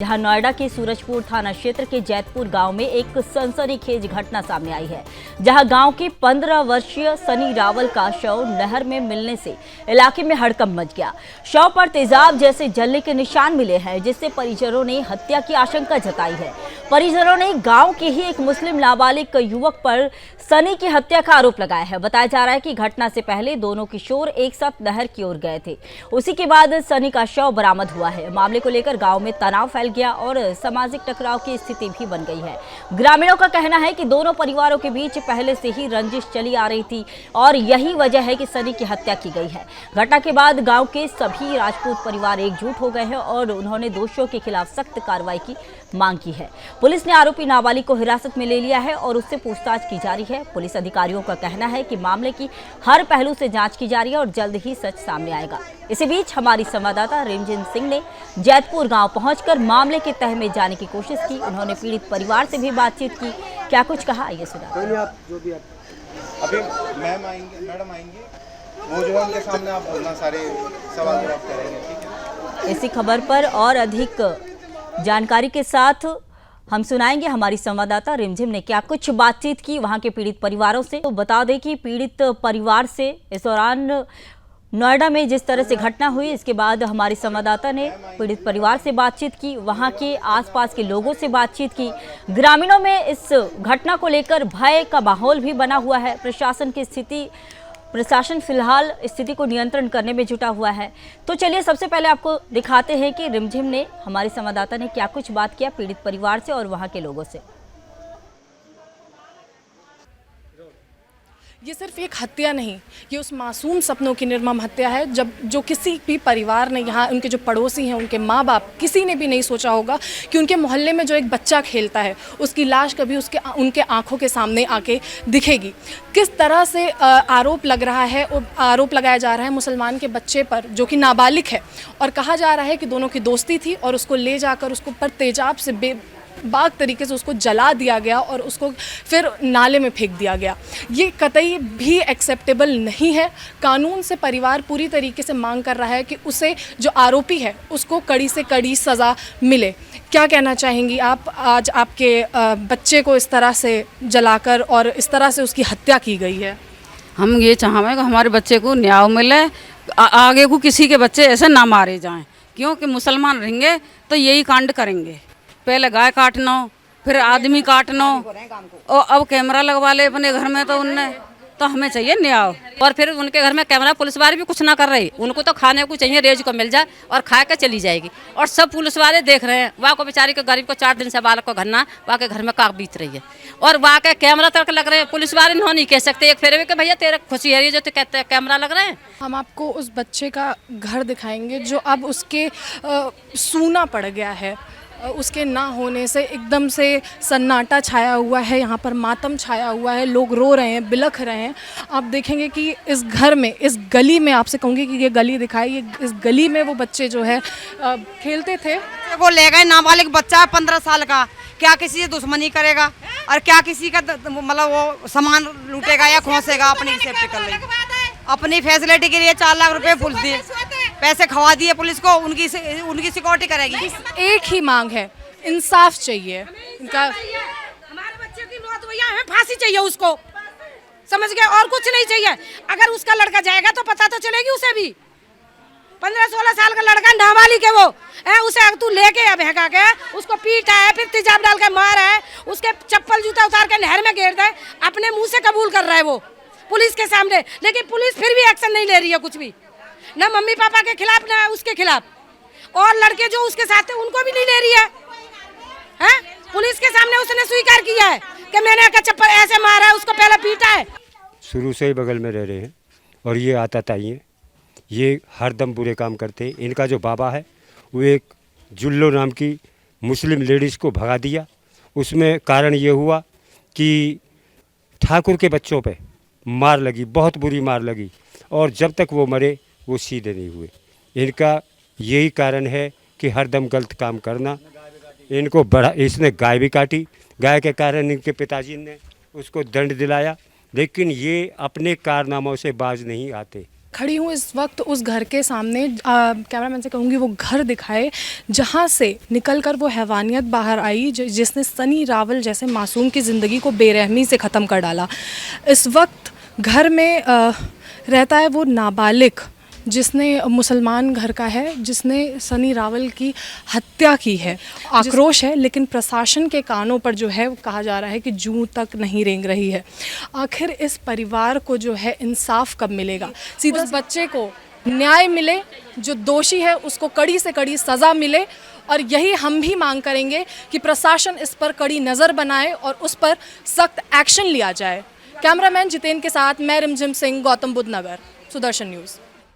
जहां नोएडा के सूरजपुर थाना क्षेत्र के जैतपुर गांव में एक सनसनीखेज घटना सामने आई है, जहां गांव के 15 वर्षीय सनी रावल का शव नहर में मिलने से इलाके में हड़कंप मच गया। शव पर तेजाब जैसे जलने के निशान मिले हैं, जिससे परिजनों ने हत्या की आशंका जताई है। परिजनों ने गांव के ही एक मुस्लिम नाबालिग युवक पर सनी की हत्या का आरोप लगाया है। बताया जा रहा है कि घटना से पहले दोनों किशोर एक साथ नहर की ओर गए थे। उसी के बाद सनी का शव बरामद हुआ है। मामले को लेकर गांव में तनाव फैल गया और सामाजिक टकराव की स्थिति भी बन गई है। ग्रामीणों का कहना है कि दोनों परिवारों के बीच पहले से ही रंजिश चली आ रही थी और यही वजह है कि सनी की हत्या की गई है। घटना के बाद गांव के सभी राजपूत परिवार एकजुट हो गए हैं और उन्होंने दोषियों के खिलाफ सख्त कार्रवाई की मांग की है। पुलिस ने आरोपी नाबालिग को हिरासत में ले लिया है और उससे पूछताछ की जा रही है। पुलिस अधिकारियों का कहना है कि मामले की हर पहलू से जांच की जा रही है और जल्द ही सच सामने आएगा। इसी बीच हमारी संवाददाता रिमझिम सिंह ने जैतपुर गांव पहुंचकर मामले के तह में जाने की कोशिश की। उन्होंने पीड़ित परिवार से भी बातचीत की। क्या कुछ कहा, ये सुना। अभी मैडम आएंगे, वो जो है उनके सामने आप बोलना, सारे सवाल जवाब करेंगे, ठीक है। इसी खबर पर और अधिक जानकारी के साथ हम सुनाएंगे हमारी संवाददाता रिमझिम ने क्या कुछ बातचीत की वहां के पीड़ित परिवारों से। तो बता दें कि पीड़ित परिवार से इस दौरान नोएडा में जिस तरह से घटना हुई, इसके बाद हमारी संवाददाता ने पीड़ित परिवार से बातचीत की, वहां के आसपास के लोगों से बातचीत की। ग्रामीणों में इस घटना को लेकर भय का माहौल भी बना हुआ है। प्रशासन फिलहाल स्थिति को नियंत्रण करने में जुटा हुआ है। तो चलिए सबसे पहले आपको दिखाते हैं कि रिमझिम ने, हमारी संवाददाता ने क्या कुछ बात किया पीड़ित परिवार से और वहां के लोगों से। ये सिर्फ एक हत्या नहीं, ये उस मासूम सपनों की निर्मम हत्या है जो किसी भी परिवार ने, यहाँ उनके जो पड़ोसी हैं, उनके माँ बाप, किसी ने भी नहीं सोचा होगा कि उनके मोहल्ले में जो एक बच्चा खेलता है उसकी लाश कभी उनके आंखों के सामने आके दिखेगी। किस तरह से आरोप लग रहा है, आरोप लगाया जा रहा है मुसलमान के बच्चे पर जो कि नाबालिग है, और कहा जा रहा है कि दोनों की दोस्ती थी और उसको ले जाकर उसको पर तेजाब से बाग तरीके से उसको जला दिया गया और उसको फिर नाले में फेंक दिया गया। ये कतई भी एक्सेप्टेबल नहीं है। कानून से परिवार पूरी तरीके से मांग कर रहा है कि उसे, जो आरोपी है, उसको कड़ी से कड़ी सज़ा मिले। क्या कहना चाहेंगी आप? आज आपके बच्चे को इस तरह से जलाकर और इस तरह से उसकी हत्या की गई है। हम ये चाहेंगे कि हमारे बच्चे को न्याय मिले, आगे को किसी के बच्चे ऐसे ना मारे जाएं, क्योंकि मुसलमान रहेंगे तो यही कांड करेंगे। पहले गाय काटना, फिर आदमी काटना, और अब कैमरा लगवा ले अपने घर में, तो उनने तो हमें चाहिए न्याय। और फिर उनके घर में कैमरा, पुलिस वाले भी कुछ ना कर रही, उनको तो खाने को चाहिए, रेज को मिल जाए और खा के चली जाएगी। और सब पुलिस वाले देख रहे हैं, वहाँ को बेचारी के गरीब को 4 दिन से बालक को घरना, वहाँ के घर में काक बीत रही है और वहाँ के कैमरा तक लग रहे हैं। पुलिस वाले नहीं कह सकते एक फेरे में कि भैया तेरे खुशी है, ये जो तो कहते हैं कैमरा लग रहे हैं। हम आपको उस बच्चे का घर दिखाएंगे जो अब उसके सूना पड़ गया है। उसके ना होने से एकदम से सन्नाटा छाया हुआ है, यहाँ पर मातम छाया हुआ है, लोग रो रहे हैं, बिलख रहे हैं। आप देखेंगे कि इस घर में, इस गली में, आपसे कहूँगी कि ये गली दिखाई, ये इस गली में वो बच्चे जो है खेलते थे। वो ले गए, नाबालिग बच्चा है 15 साल का, क्या किसी से दुश्मनी करेगा और क्या किसी का मतलब वो सामान लूटेगा या खोसेगा। अपनी सेफ्टी कर रही, अपनी फैसिलिटी के लिए 4 लाख रुपए पुलिस दिए, पैसे खवा दिए पुलिस को, उनकी सिक्योरिटी करेगी। एक ही मांग है, इंसाफ चाहिए इनका। हमारे बच्चे की मौत हुई है, हमें फांसी चाहिए उसको, समझ गए, और कुछ नहीं चाहिए। अगर उसका लड़का जाएगा तो पता तो चलेगी उसे भी। 15-16 साल का लड़का नाबालिग है, वो है, उसे तू लेके भगा के उसको पीटा है, फिर तेजाब डाल के मारा है, उसके चप्पल जूता उतार के नहर में गिर दे, अपने मुंह से कबूल कर रहा है वो पुलिस के सामने। लेकिन पुलिस फिर भी एक्शन नहीं ले रही है कुछ भी, ना मम्मी पापा के खिलाफ ना उसके खिलाफ, और लड़के जो उसके साथ थे उनको भी नहीं ले रही है। पुलिस के सामने उसने स्वीकार किया है कि मैंने चप्पल ऐसे मारा है, उसको पहले पीटा है। शुरू से ही बगल में रह रहे हैं और ये आताताई हैं, ये हरदम बुरे काम करते हैं। इनका जो बाबा है वो एक जुल्लो नाम की मुस्लिम लेडीज़ को भगा दिया। उसमें कारण ये हुआ कि ठाकुर के बच्चों पे मार लगी, बहुत बुरी मार लगी, और जब तक वो मरे वो सीधे नहीं हुए। इनका यही कारण है कि हरदम गलत काम करना। इनको बड़ा, इसने गाय भी काटी, गाय के कारण इनके पिताजी ने उसको दंड दिलाया, लेकिन ये अपने कारनामों से बाज नहीं आते। खड़ी हूँ इस वक्त उस घर के सामने, कैमरामैन से कहूँगी वो घर दिखाए जहाँ से निकलकर वो हैवानियत बाहर आई जिसने सनी रावल जैसे मासूम की ज़िंदगी को बेरहमी से ख़त्म कर डाला। इस वक्त घर में रहता है वो नाबालिग जिसने मुसलमान घर का है, जिसने सनी रावल की हत्या की है। आक्रोश है, लेकिन प्रशासन के कानों पर जो है वो कहा जा रहा है कि जूं तक नहीं रेंग रही है। आखिर इस परिवार को जो है इंसाफ कब मिलेगा? सीधा उस बच्चे को न्याय मिले, जो दोषी है उसको कड़ी से कड़ी सज़ा मिले, और यही हम भी मांग करेंगे कि प्रशासन इस पर कड़ी नज़र बनाए और उस पर सख्त एक्शन लिया जाए। कैमरामैन जितेंद्र के साथ मैं रिमझिम सिंह, गौतम बुद्ध नगर, सुदर्शन न्यूज़।